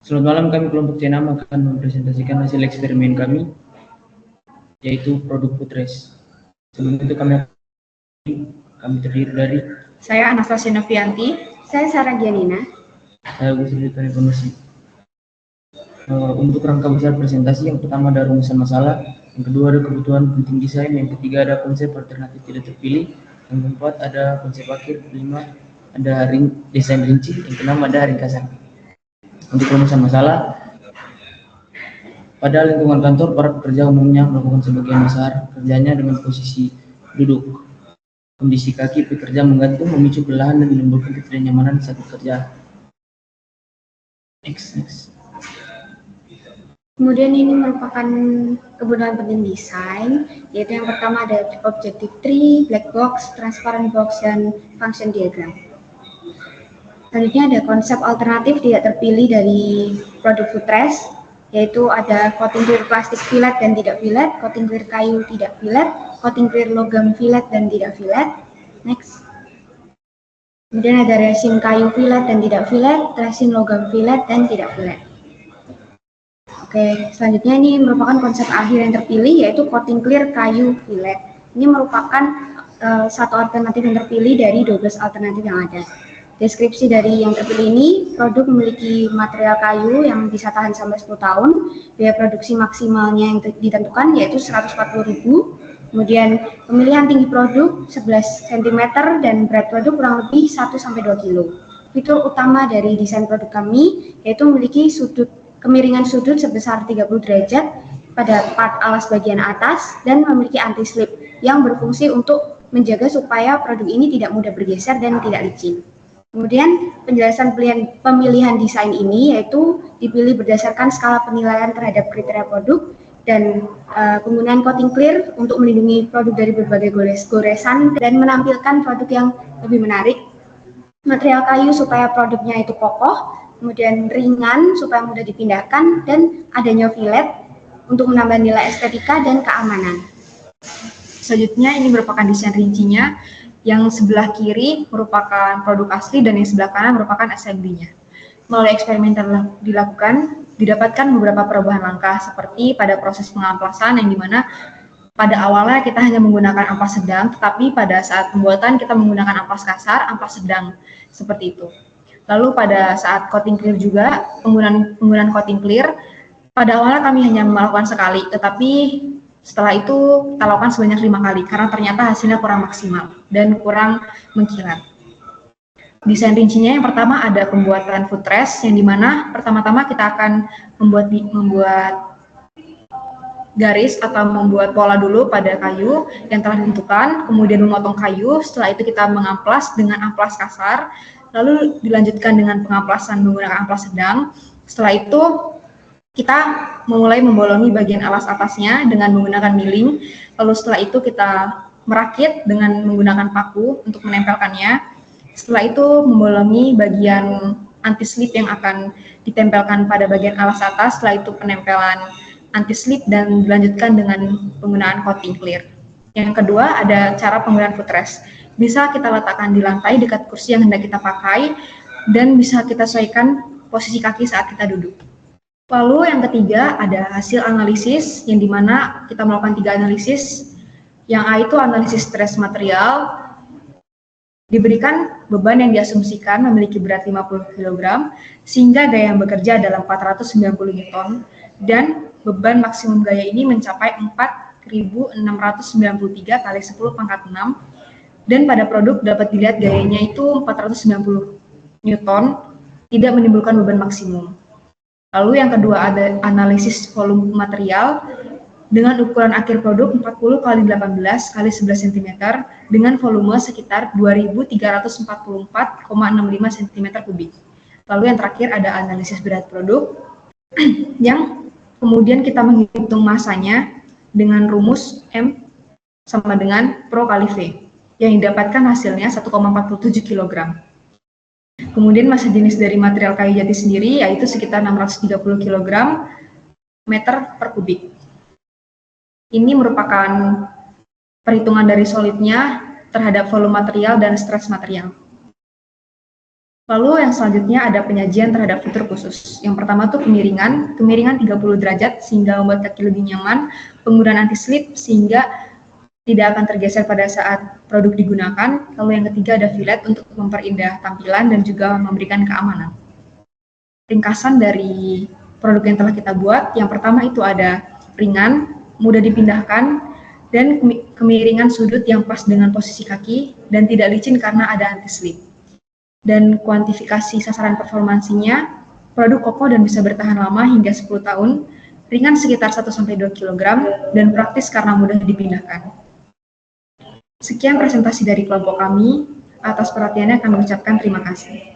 Selamat malam, kami kelompok C6 akan mempresentasikan hasil eksperimen kami, yaitu produk Putres. Sebelum itu kami terdiri dari saya Anastasia Novianti, saya Sarah Gianina, saya Gus Ridwan Informasi. Untuk rangka besar presentasi, yang pertama ada rumusan masalah, yang kedua ada kebutuhan penting desain, yang ketiga ada konsep alternatif tidak terpilih, yang keempat ada konsep akhir, kelima ada desain rinci, yang keenam ada ringkasan. Untuk rumusan masalah, pada lingkungan kantor, para pekerja umumnya melakukan sebagian besar kerjanya dengan posisi duduk. Kondisi kaki pekerja menggantung, memicu kelelahan dan menimbulkan ketidaknyamanan saat bekerja. Next. Kemudian ini merupakan kebutuhan penting desain, yaitu yang pertama ada objective tree, black box, transparent box, dan function diagram. Selanjutnya ada konsep alternatif tidak terpilih dari produk Putres, yaitu ada coating clear plastik fillet dan tidak fillet, coating clear kayu tidak fillet, coating clear logam fillet dan tidak fillet. Next. Kemudian ada resin kayu fillet dan tidak fillet, resin logam fillet dan tidak fillet. Oke, selanjutnya ini merupakan konsep akhir yang terpilih, yaitu coating clear kayu fillet. Ini merupakan satu alternatif yang terpilih dari 12 alternatif yang ada. Deskripsi dari yang terpilih ini, produk memiliki material kayu yang bisa tahan sampai 10 tahun, biaya produksi maksimalnya yang ditentukan yaitu 140.000. Kemudian pemilihan tinggi produk 11 cm dan berat produk kurang lebih 1-2 kg. Fitur utama dari desain produk kami yaitu memiliki kemiringan sudut sebesar 30 derajat pada part alas bagian atas dan memiliki anti-slip yang berfungsi untuk menjaga supaya produk ini tidak mudah bergeser dan tidak licin. Kemudian penjelasan pemilihan desain ini yaitu dipilih berdasarkan skala penilaian terhadap kriteria produk dan penggunaan coating clear untuk melindungi produk dari berbagai goresan dan menampilkan produk yang lebih menarik. Material kayu supaya produknya itu kokoh, kemudian ringan supaya mudah dipindahkan, dan adanya fillet untuk menambah nilai estetika dan keamanan. Selanjutnya ini merupakan desain rincinya, yang sebelah kiri merupakan produk asli dan yang sebelah kanan merupakan assembly-nya. Melalui eksperimen yang dilakukan, didapatkan beberapa perubahan langkah seperti pada proses pengamplasan yang dimana pada awalnya kita hanya menggunakan amplas sedang, tetapi pada saat pembuatan kita menggunakan amplas kasar, amplas sedang, seperti itu. Lalu pada saat coating clear juga, penggunaan coating clear, pada awalnya kami hanya melakukan sekali, tetapi setelah itu kita lakukan sebanyak 5 kali, karena ternyata hasilnya kurang maksimal dan kurang mengkilat. Desain rincinya yang pertama ada pembuatan footrest, yang dimana pertama-tama kita akan membuat garis atau membuat pola dulu pada kayu yang telah ditentukan, kemudian memotong kayu, setelah itu kita mengamplas dengan amplas kasar, lalu dilanjutkan dengan pengamplasan menggunakan amplas sedang. Setelah itu kita memulai membolongi bagian alas atasnya dengan menggunakan milling, lalu setelah itu kita merakit dengan menggunakan paku untuk menempelkannya. Setelah itu membolongi bagian anti-slip yang akan ditempelkan pada bagian alas atas, setelah itu penempelan anti-slip dan dilanjutkan dengan penggunaan coating clear. Yang kedua ada cara penggunaan footrest. Bisa kita letakkan di lantai dekat kursi yang hendak kita pakai dan bisa kita sesuaikan posisi kaki saat kita duduk. Lalu yang ketiga ada hasil analisis yang dimana kita melakukan 3 analisis. Yang A itu analisis stres material, diberikan beban yang diasumsikan memiliki berat 50 kg sehingga gaya yang bekerja adalah 490 Newton dan beban maksimum gaya ini mencapai 4.693 kali 10 pangkat 6 dan pada produk dapat dilihat gayanya itu 490 Newton, tidak menimbulkan beban maksimum. Lalu yang kedua ada analisis volume material dengan ukuran akhir produk 40 kali 18 kali 11 cm dengan volume sekitar 2.344,65 cm3. Lalu yang terakhir ada analisis berat produk yang kemudian kita menghitung masanya dengan rumus M sama dengan Pro kali V yang didapatkan hasilnya 1,47 kg. Kemudian massa jenis dari material kayu jati sendiri yaitu sekitar 630 kg meter per kubik. Ini merupakan perhitungan dari solidnya terhadap volume material dan stres material. Lalu yang selanjutnya ada penyajian terhadap fitur khusus. Yang pertama tuh kemiringan 30 derajat sehingga membuat kaki lebih nyaman, penggunaan anti-slip sehingga tidak akan tergeser pada saat produk digunakan. Lalu yang ketiga ada fillet untuk memperindah tampilan dan juga memberikan keamanan. Ringkasan dari produk yang telah kita buat, yang pertama itu ada ringan, mudah dipindahkan, dan kemiringan sudut yang pas dengan posisi kaki dan tidak licin karena ada anti-slip. Dan kuantifikasi sasaran performansinya, produk kokoh dan bisa bertahan lama hingga 10 tahun, ringan sekitar 1-2 kg, dan praktis karena mudah dipindahkan. Sekian presentasi dari kelompok kami, atas perhatiannya kami ucapkan terima kasih.